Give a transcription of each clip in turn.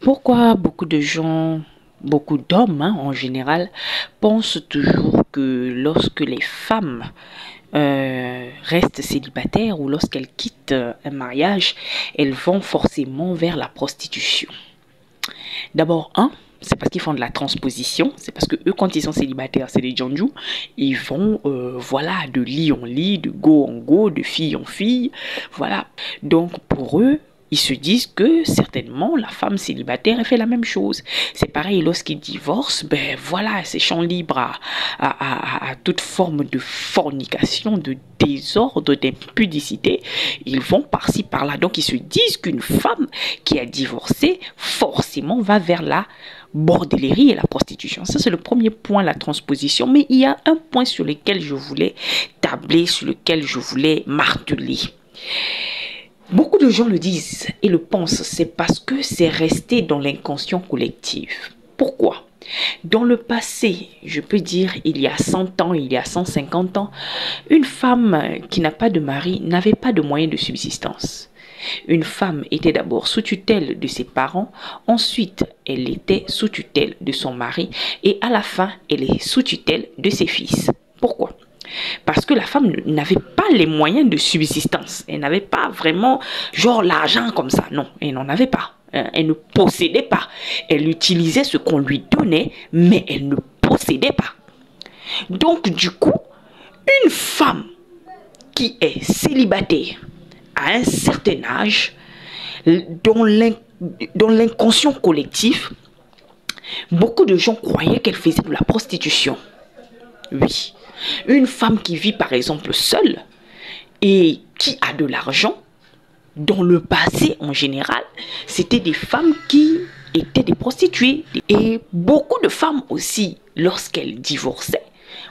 Pourquoi beaucoup de gens, beaucoup d'hommes en général, pensent toujours que lorsque les femmes restent célibataires ou lorsqu'elles quittent un mariage, elles vont forcément vers la prostitution. D'abord, c'est parce qu'ils font de la transposition. C'est parce que eux, quand ils sont célibataires, c'est des Janju. Ils vont, voilà, de lit en lit, de go en go, de fille en fille. Voilà. Donc, pour eux, ils se disent que certainement la femme célibataire elle fait la même chose. C'est pareil lorsqu'ils divorcent, ben voilà, c'est champ libre à toute forme de fornication, de désordre, d'impudicité. Ils vont par-ci par-là. Donc ils se disent qu'une femme qui a divorcé forcément va vers la bordellerie et la prostitution. Ça c'est le premier point, la transposition. Mais il y a un point sur lequel je voulais tabler, sur lequel je voulais marteler. Beaucoup de gens le disent et le pensent, c'est parce que c'est resté dans l'inconscient collectif. Pourquoi? Dans le passé, je peux dire il y a 100 ans, il y a 150 ans, une femme qui n'a pas de mari n'avait pas de moyens de subsistance. Une femme était d'abord sous tutelle de ses parents, ensuite elle était sous tutelle de son mari et à la fin elle est sous tutelle de ses fils. Pourquoi? Parce que la femme n'avait pas les moyens de subsistance. Elle n'avait pas vraiment, genre, l'argent comme ça. Non, elle n'en avait pas. Elle ne possédait pas. Elle utilisait ce qu'on lui donnait, mais elle ne possédait pas. Donc, du coup, une femme qui est célibataire à un certain âge, dans l'inconscient collectif, beaucoup de gens croyaient qu'elle faisait de la prostitution. Oui. Une femme qui vit par exemple seule et qui a de l'argent, dans le passé en général, c'était des femmes qui étaient des prostituées. Et beaucoup de femmes aussi, lorsqu'elles divorçaient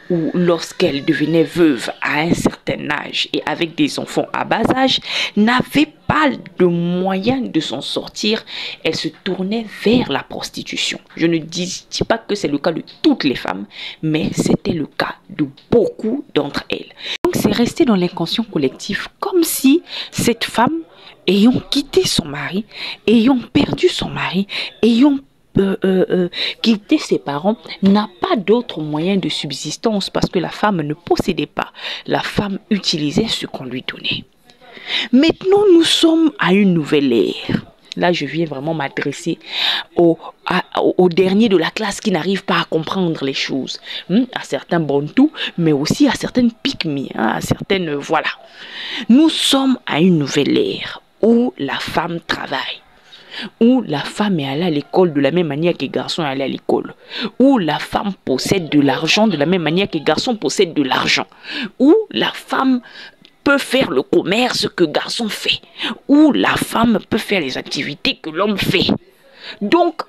ou lorsqu'elles devenaient veuves à un certain âge et avec des enfants à bas âge, n'avaient pas de moyens de s'en sortir. Elles se tournaient vers la prostitution. Je ne dis pas que c'est le cas de toutes les femmes, mais c'était le cas de beaucoup d'entre elles. Donc c'est resté dans l'inconscient collectif comme si cette femme, ayant quitté son mari, ayant perdu son mari, ayant quitter ses parents, n'a pas d'autre moyen de subsistance parce que la femme ne possédait pas. La femme utilisait ce qu'on lui donnait. Maintenant, nous sommes à une nouvelle ère. Là, je viens vraiment m'adresser aux derniers de la classe qui n'arrivent pas à comprendre les choses. À certains Bantous, mais aussi à certaines Pygmies, à certaines... Voilà. Nous sommes à une nouvelle ère où la femme travaille, où la femme est allée à l'école de la même manière que les garçons est allé à l'école, où la femme possède de l'argent de la même manière que les garçons possèdent de l'argent, où la femme peut faire le commerce que le garçon fait, où la femme peut faire les activités que l'homme fait. Donc,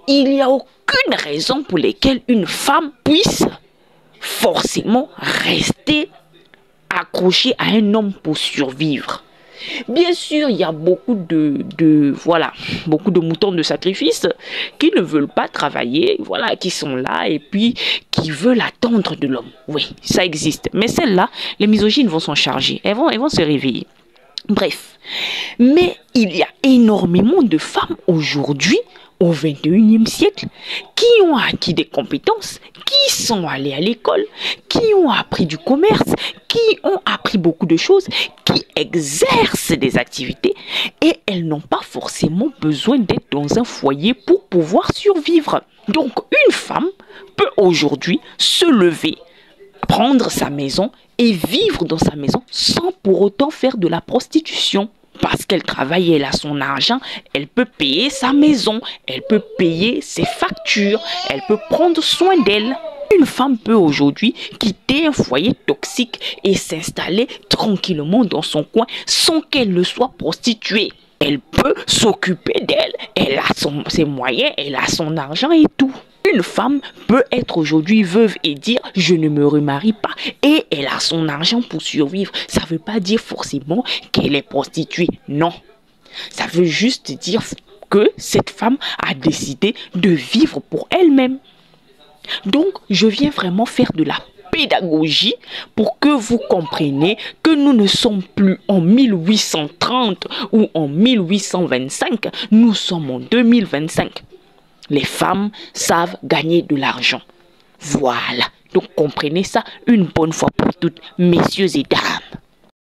il n'y a aucune raison pour laquelle une femme puisse forcément rester accrochée à un homme pour survivre. Bien sûr, il y a beaucoup beaucoup de moutons de sacrifice qui ne veulent pas travailler, voilà, qui sont là et puis qui veulent attendre de l'homme. Oui, ça existe. Mais celles-là, les misogynes vont s'en charger. Elles vont se réveiller. Bref. Mais il y a énormément de femmes aujourd'hui, au 21e siècle, qui ont acquis des compétences, qui sont allées à l'école, qui ont appris du commerce, qui ont appris beaucoup de choses, qui exercent des activités et elles n'ont pas forcément besoin d'être dans un foyer pour pouvoir survivre. Donc une femme peut aujourd'hui se lever, prendre sa maison et vivre dans sa maison sans pour autant faire de la prostitution. Parce qu'elle travaille, elle a son argent, elle peut payer sa maison, elle peut payer ses factures, elle peut prendre soin d'elle. Une femme peut aujourd'hui quitter un foyer toxique et s'installer tranquillement dans son coin sans qu'elle ne soit prostituée. Elle peut s'occuper d'elle, elle a ses moyens, elle a son argent et tout. Une femme peut être aujourd'hui veuve et dire « je ne me remarie pas » et elle a son argent pour survivre. Ça ne veut pas dire forcément qu'elle est prostituée, non. Ça veut juste dire que cette femme a décidé de vivre pour elle-même. Donc, je viens vraiment faire de la pédagogie pour que vous compreniez que nous ne sommes plus en 1830 ou en 1825, nous sommes en 2025. Les femmes savent gagner de l'argent. Voilà. Donc comprenez ça une bonne fois pour toutes, messieurs et dames.